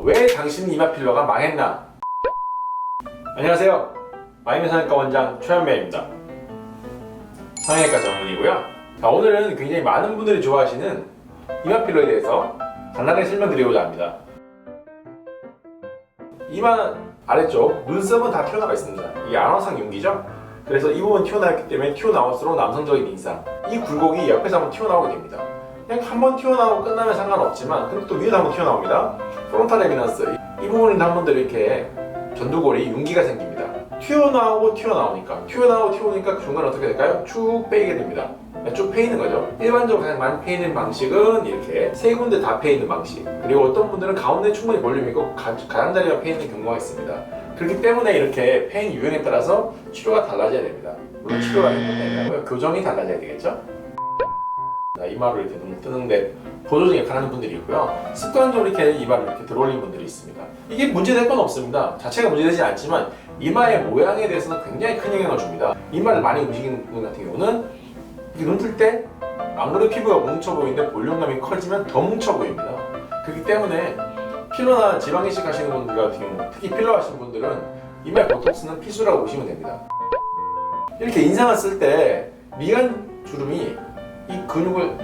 왜 당신 이마 필러가 망했나? 안녕하세요. 마이메 성형외과 원장 최현배입니다. 성형외과 전문이고요. 자, 오늘은 굉장히 많은 분들이 좋아하시는 이마 필러에 대해서 간단하게 설명드리고자 합니다. 이마 아래쪽 눈썹은 다 튀어나와 있습니다. 이게 안화상 윤기죠? 그래서 이 부분 튀어나왔기 때문에 튀어나올수록 남성적인 인상, 이 굴곡이 옆에서 한번 튀어나오게 됩니다. 그냥 한번 튀어나오고 끝나면 상관없지만 근데 또 위에도 한번 튀어나옵니다. 프론탈 에비넌스, 이 부분인데 한 번도 이렇게 전두골이 윤기가 생깁니다. 튀어나오고 튀어나오니까 그 중간에 어떻게 될까요? 쭉 빼이게 됩니다. 쭉 패이는 거죠. 일반적으로 가장 많이 패이는 방식은 이렇게 세 군데 다 패이는 방식, 그리고 어떤 분들은 가운데 충분히 볼륨이 있고 가장자리가 패이는 경우가 있습니다. 그렇기 때문에 이렇게 패인 유형에 따라서 치료가 달라져야 됩니다. 물론 치료가 아니고요, 교정이 달라져야 되겠죠. 이마를 이렇게 눈을 뜨는데 보조적 역할을 하는 분들이 있고요, 습관적으로 이렇게 이마를 이렇게 들어올리는 분들이 있습니다. 이게 문제될 건 없습니다. 자체가 문제되지 않지만 이마의 모양에 대해서는 굉장히 큰 영향을 줍니다. 이마를 많이 움직이는 분 같은 경우는 이렇게 눈 뜰 때 아무래도 피부가 뭉쳐 보이는데 볼륨감이 커지면 더 뭉쳐 보입니다. 그렇기 때문에 필러나 지방 이식 하시는 분들 같은 경우, 특히 필러 하시는 분들은 이마에 보톡스는 필수라고 보시면 됩니다. 이렇게 인상을 쓸 때 미간 주름이 이 근육을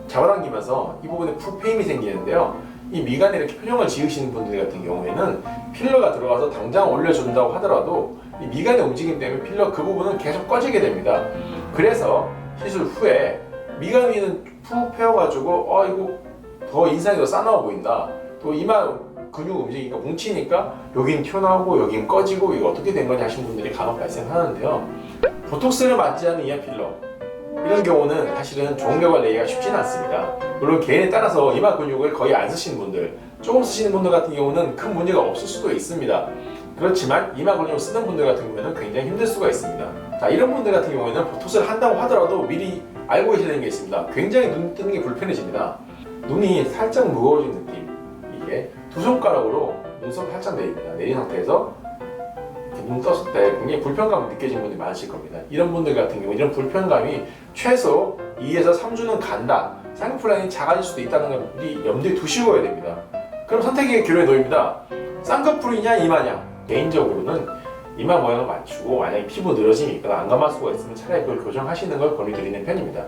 잡아당기면서 이 부분에 풀페임이 생기는데요, 이 미간에 이렇게 표정을 지으시는 분들 같은 경우에는 필러가 들어가서 당장 올려준다고 하더라도 이 미간의 움직임 때문에 필러 그 부분은 계속 꺼지게 됩니다. 그래서 시술 후에 미간 위는 푹 펴가지고 이거 더 인상이 더 싸나워 보인다, 또 이마 근육 움직이니까 뭉치니까 여긴 튀어나오고 여긴 꺼지고 이거 어떻게 된 거냐 하시는 분들이 간혹 발생하는데요, 보톡스를 맞지 않은 이마 필러, 이런 경우는 사실은 좋은 결과 내기가 쉽지는 않습니다. 물론 개인에 따라서 이마 근육을 거의 안 쓰시는 분들, 조금 쓰시는 분들 같은 경우는 큰 문제가 없을 수도 있습니다. 그렇지만 이마 근육을 쓰는 분들 같은 경우에는 굉장히 힘들 수가 있습니다. 자, 이런 분들 같은 경우에는 보톡스를 한다고 하더라도 미리 알고 계셔야 되는 게 있습니다. 굉장히 눈 뜨는 게 불편해집니다. 눈이 살짝 무거워진 느낌, 이게 두 손가락으로 눈썹을 살짝 내립니다. 내린 상태에서 눈 떴을 때 굉장히 불편감이 느껴지는 분들이 많으실 겁니다. 이런 분들 같은 경우 이런 불편감이 최소 2에서 3주는 간다, 쌍꺼풀 라인이 작아질 수도 있다는 걸 미리 염두에 두시고 해야 됩니다. 그럼 선택의 기로에 놓입니다. 쌍꺼풀이냐 이마냐? 개인적으로는 이마 모양을 맞추고 만약에 피부 늘어짐이 있거나 안감할 수가 있으면 차라리 그걸 교정하시는 걸 권유드리는 편입니다.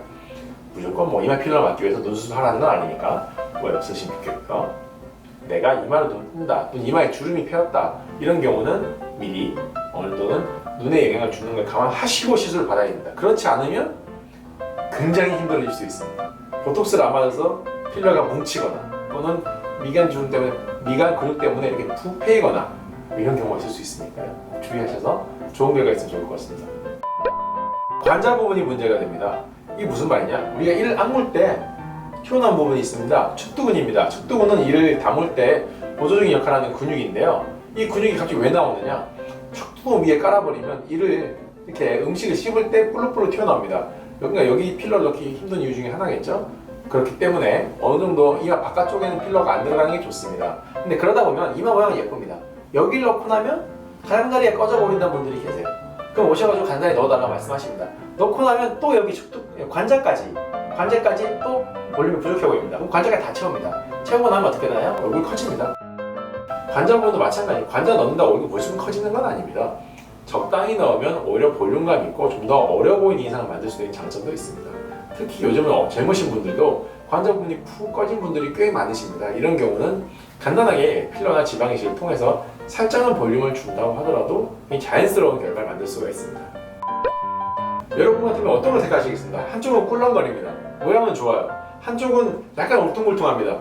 무조건 이마 필러를 맞기 위해서 눈수술 하라는 건 아니니까 오해 없으시면 좋겠고요. 내가 이마로 눈 뜬다, 또 이마에 주름이 펴졌다, 이런 경우는 미리 어느 정도는 눈에 영향을 주는 걸 감안하시고 시술을 받아야 됩니다. 그렇지 않으면 굉장히 힘들어질 수 있습니다. 보톡스를 안 맞아서 필러가 뭉치거나 또는 미간 주름 때문에, 미간 근육 때문에 이렇게 푹 패이거나 이런 경우가 있을 수 있으니까요. 주의하셔서 좋은 결과 있으면 좋을 것 같습니다. 관자 부분이 문제가 됩니다. 이게 무슨 말이냐? 우리가 이를 악물 때 튀어나온 부분이 있습니다. 척두근입니다. 척두근은 이를 다물 때 보조적인 역할을 하는 근육인데요, 이 근육이 갑자기 왜 나오느냐? 척두근 위에 깔아버리면 이를 이렇게 음식을 씹을 때 뿔룩뿔룩 튀어나옵니다. 그러니까 여기 필러를 넣기 힘든 이유 중에 하나겠죠? 그렇기 때문에 어느 정도 이마 바깥쪽에는 필러가 안 들어가는 게 좋습니다. 근데 그러다 보면 이마 모양이 예쁩니다. 여기를 넣고 나면 가장자리가 꺼져 보인다는 분들이 계세요. 그럼 오셔가지고 간단히 넣어달라고 말씀하십니다. 넣고 나면 또 여기 관자까지 또 볼륨이 부족해 보입니다. 그럼 관자가 다 채웁니다. 채우고 나면 어떻게 되나요? 얼굴 커집니다. 관자 부분도 마찬가지예요. 관자 넣는다고 얼굴 무조건 커지는 건 아닙니다. 적당히 넣으면 오히려 볼륨감 있고 좀 더 어려 보이는 인상을 만들 수 있는 장점도 있습니다. 특히 요즘은 젊으신 분들도 관자 부분이 푹 꺼진 분들이 꽤 많으십니다. 이런 경우는 간단하게 필러나 지방 이식을 통해서 살짝은 볼륨을 준다고 하더라도 자연스러운 결과를 만들 수가 있습니다. 여러분 같으면 어떤 걸 택하시겠습니다. 한쪽은 꿀렁거립니다. 모양은 좋아요. 한쪽은 약간 울퉁불퉁합니다.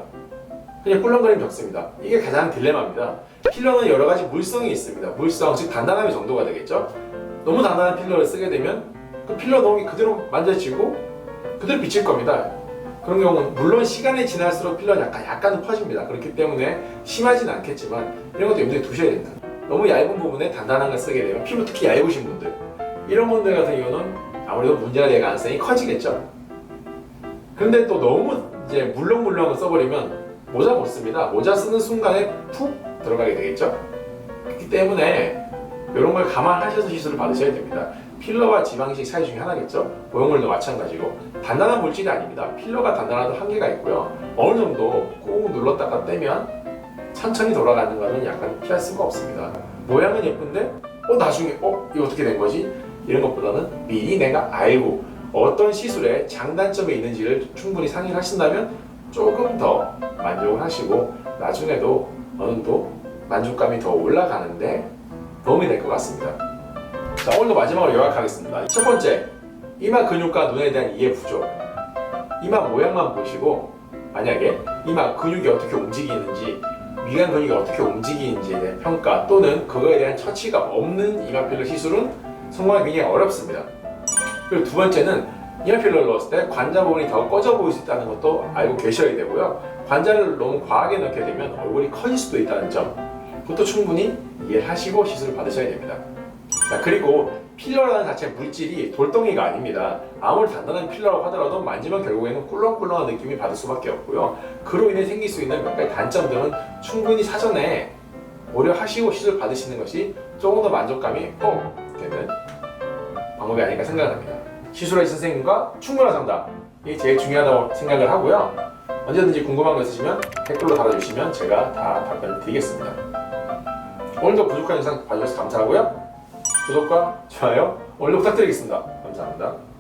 그냥 꿀렁거림 적습니다. 이게 가장 딜레마입니다. 필러는 여러 가지 물성이 있습니다. 물성, 즉 단단함의 정도가 되겠죠. 너무 단단한 필러를 쓰게 되면 그 필러 너무 그대로 만져지고 그대로 비칠 겁니다. 그런 경우는 물론 시간이 지날수록 필러는 약간은 퍼집니다. 그렇기 때문에 심하진 않겠지만 이런 것도 염두에 두셔야 됩니다. 너무 얇은 부분에 단단한 걸 쓰게 되면 피부 특히 얇으신 분들, 이런 분들 같은 경우는 아무래도 문제가 될 가능성이 커지겠죠. 그런데 또 너무 이제 물렁물렁을 써버리면 모자 못 씁니다. 모자 쓰는 순간에 푹 들어가게 되겠죠. 그렇기 때문에 이런 걸 감안하셔서 시술을 받으셔야 됩니다. 필러와 지방이식 사이 중에 하나겠죠. 모형물도 마찬가지고 단단한 물질이 아닙니다. 필러가 단단하도 한계가 있고요. 어느 정도 꾹 눌렀다가 떼면 천천히 돌아가는 거는 약간 피할 수가 없습니다. 모양은 예쁜데 나중에 이거 어떻게 된 거지? 이런 것보다는 미리 내가 알고 어떤 시술에 장단점이 있는지를 충분히 상의를 하신다면 조금 더 만족을 하시고 나중에도 어느 정도 만족감이 더 올라가는데 도움이 될 것 같습니다. 자, 오늘도 마지막으로 요약하겠습니다. 첫 번째, 이마 근육과 눈에 대한 이해 부족. 이마 모양만 보시고 만약에 이마 근육이 어떻게 움직이는지, 미간 근육이 어떻게 움직이는지에 대한 평가 또는 그거에 대한 처치가 없는 이마 필러 시술은 성공하기 굉장히 어렵습니다. 그리고 두 번째는 이마 필러를 넣었을 때 관자 부분이 더 꺼져 보일 수 있다는 것도 알고 계셔야 되고요. 관자를 너무 과하게 넣게 되면 얼굴이 커질 수도 있다는 점, 그것도 충분히 이해를 하시고 시술을 받으셔야 됩니다. 자, 그리고 필러라는 자체 물질이 돌덩이가 아닙니다. 아무리 단단한 필러라고 하더라도 만지면 결국에는 꿀렁꿀렁한 느낌이 받을 수밖에 없고요. 그로 인해 생길 수 있는 몇 가지 단점들은 충분히 사전에 고려하시고 시술 받으시는 것이 조금 더 만족감이 되는 방법이 아닐까 생각합니다. 시술하신 선생님과 충분한 상담이 제일 중요하다고 생각을 하고요. 언제든지 궁금한 거 있으시면 댓글로 달아주시면 제가 다 답변을 드리겠습니다. 오늘도 부족한 영상 봐주셔서 감사하고요. 구독과 좋아요 오늘도 부탁드리겠습니다. 감사합니다.